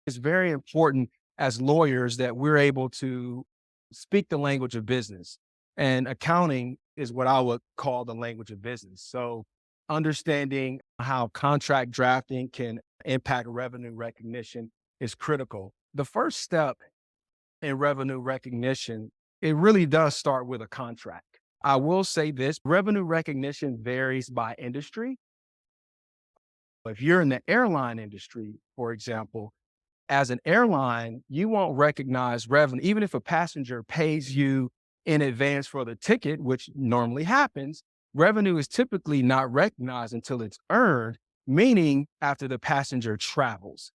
It's very important as lawyers that we're able to speak the language of business. And accounting is what I would call the language of business. So understanding how contract drafting can impact revenue recognition is critical. The first step in revenue recognition, it really does start with a contract. I will say this, revenue recognition varies by industry. If you're in the airline industry, for example, as an airline, you won't recognize revenue, even if a passenger pays you in advance for the ticket, which normally happens. Revenue is typically not recognized until it's earned, meaning after the passenger travels.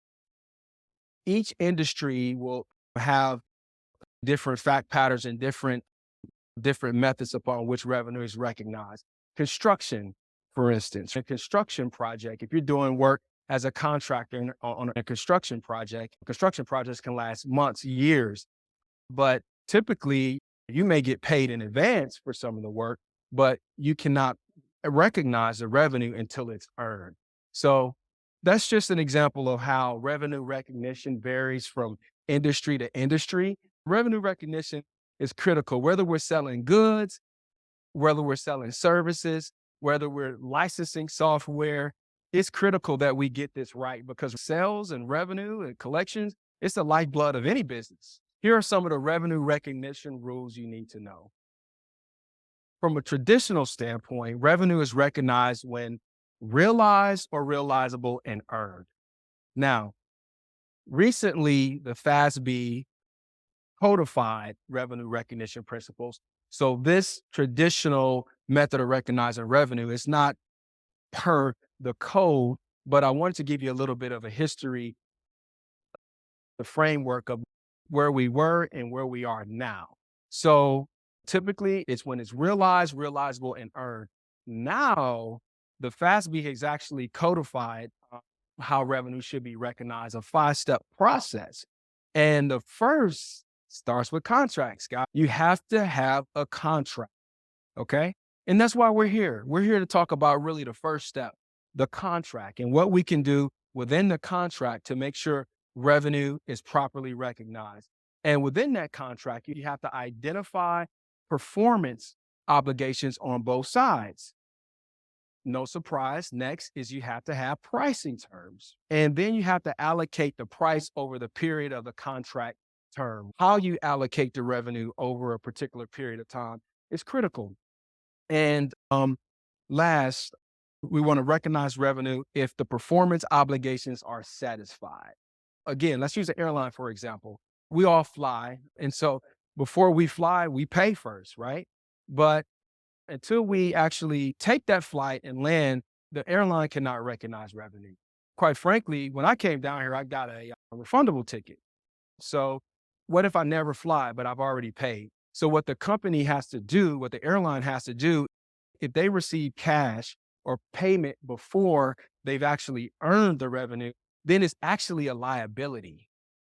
Each industry will have different fact patterns and different methods upon which revenue is recognized. Construction, for instance, a construction project, if you're doing work as a contractor on a construction projects can last months, years, but typically you may get paid in advance for some of the work, but you cannot recognize the revenue until it's earned. So that's just an example of how revenue recognition varies from industry to industry. Revenue recognition is critical, whether we're selling goods, whether we're selling services, whether we're licensing software. It's critical that we get this right because sales and revenue and collections, it's the lifeblood of any business. Here are some of the revenue recognition rules you need to know. From a traditional standpoint, revenue is recognized when realized or realizable and earned. Now, recently, the FASB codified revenue recognition principles. So this traditional method of recognizing revenue is not per the code, but I wanted to give you a little bit of a history, the framework of where we were and where we are now. So typically it's when it's realized, realizable, and earned. Now, the FASB has actually codified how revenue should be recognized, a 5-step process. And the first starts with contracts, guys. You have to have a contract, okay? And that's why we're here. We're here to talk about really the first step, the contract, and what we can do within the contract to make sure revenue is properly recognized. And within that contract, you have to identify performance obligations on both sides. No surprise. Next is you have to have pricing terms. And then you have to allocate the price over the period of the contract term. How you allocate the revenue over a particular period of time is critical. And last, we want to recognize revenue if the performance obligations are satisfied. Again, let's use an airline, for example. We all fly. And so before we fly, we pay first, right? But until we actually take that flight and land, the airline cannot recognize revenue. Quite frankly, when I came down here, I got a refundable ticket. So what if I never fly, but I've already paid? So what the company has to do, what the airline has to do, if they receive cash or payment before they've actually earned the revenue, then it's actually a liability.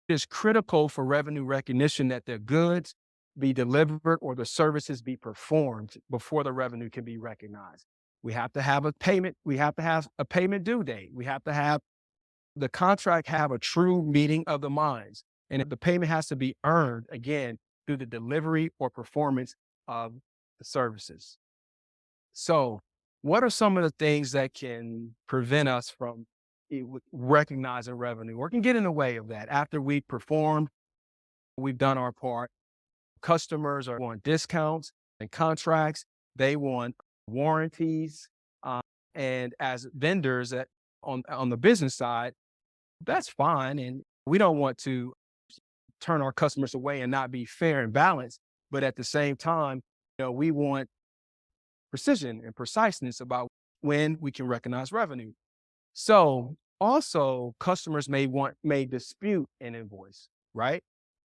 It's critical for revenue recognition that the goods be delivered or the services be performed before the revenue can be recognized. We have to have a payment. We have to have a payment due date. We have to have the contract have a true meeting of the minds. And if the payment has to be earned, again, through the delivery or performance of the services. So what are some of the things that can prevent us from recognizing revenue or can get in the way of that? After we performed, we've done our part. Customers want discounts and contracts. They want warranties. And as vendors on the business side, that's fine. And we don't want to turn our customers away and not be fair and balanced. But at the same time, we want precision and preciseness about when we can recognize revenue. So also customers may dispute an invoice, right?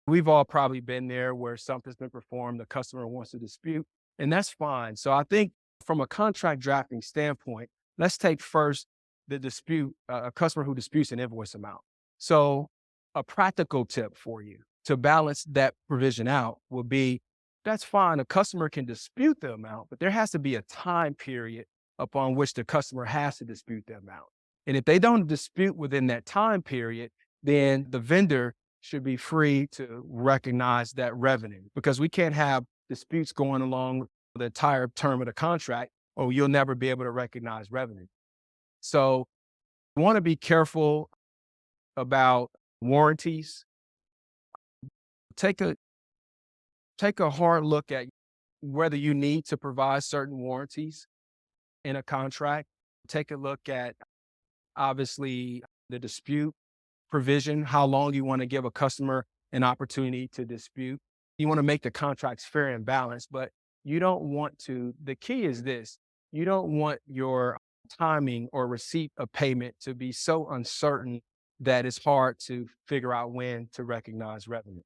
We've all probably been there where something's been performed, the customer wants to dispute, and that's fine. So I think from a contract drafting standpoint, let's take first the dispute, a customer who disputes an invoice amount. So a practical tip for you to balance that provision out will be, that's fine. A customer can dispute the amount, but there has to be a time period upon which the customer has to dispute the amount. And if they don't dispute within that time period, then the vendor should be free to recognize that revenue, because we can't have disputes going along the entire term of the contract, or you'll never be able to recognize revenue. So you want to be careful about warranties. Take a take a hard look at whether you need to provide certain warranties in a contract. Take a look at, obviously, the dispute provision, how long you want to give a customer an opportunity to dispute. You want to make the contracts fair and balanced, but you don't want to, the key is this, you don't want your timing or receipt of payment to be so uncertain that it's hard to figure out when to recognize revenue.